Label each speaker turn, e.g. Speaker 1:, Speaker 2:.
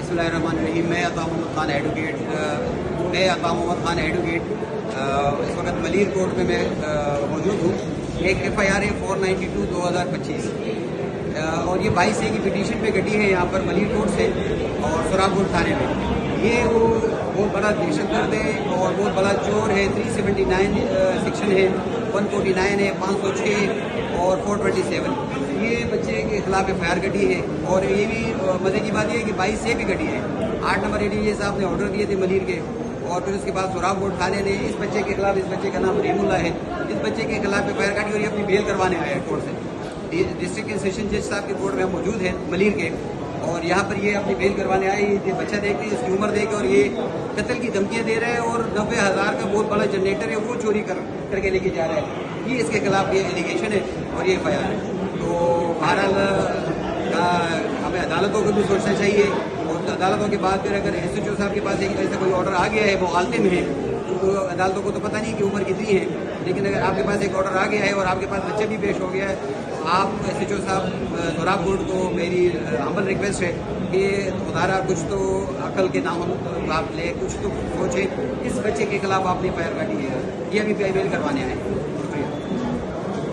Speaker 1: बिस्मिल्लाहिर्रहमानिर्रहीम। मैं अता मोहम्मद खान एडवोकेट इस वक्त मलीर कोर्ट में मैं मौजूद हूँ। एक FIR है 492/2025 और ये 22A की पिटीशन पे कटी है यहाँ पर मलीर कोर्ट से और सुराबगढ़ थाने में। ये वो बहुत बड़ा दहशतगर्द है और बहुत बड़ा चोर है। 379 सेक्शन है, 149 है, 506 और 427 ये बच्चे के खिलाफ FIR कटी है। और ये भी मजे की बात ये है कि 22A भी कटी है। 8 नंबर ADJ साहब ने ऑर्डर दिए थे मलीर के और फिर उसके बाद सुराबगढ़ थाने ने इस बच्चे के खिलाफ, इस बच्चे का नाम रहीमुल्लाह है, इस बच्चे के खिलाफ FIR काटी और ये अपनी बेल करवाने आया है कोर्ट से। डिस्ट्रिक्ट एंड सेशन जज साहब के कोर्ट में हम मौजूद हैं मलीर के और यहाँ पर ये अपनी बेल करवाने आए। ये बच्चा देख के इसकी उम्र देख के और ये कत्ल की धमकियाँ दे रहे हैं और 90,000 का बहुत बड़ा जनरेटर है वो चोरी करके लेके जा रहे हैं। ये इसके खिलाफ ये एलिगेशन है और ये FIR है। तो बहरहाल हमें अदालतों को भी सोचना चाहिए और अदालतों के बाद फिर अगर SHO साहब के पास एक ऐसा कोई ऑर्डर आ गया है, वो हालते में है, तो अदालतों को तो पता नहीं कि उम्र कितनी है, लेकिन अगर आपके पास एक ऑर्डर आ गया है और आपके पास बच्चे भी पेश हो गया है तो आप SHO साहब सुराबगढ़ को मेरी हम्बल रिक्वेस्ट है कि खुदारा कुछ तो अकल के नाम आप ले, कुछ तो सोचें। इस बच्चे के खिलाफ आपने FIR काटी है, ये अभी बेल करवाने आए।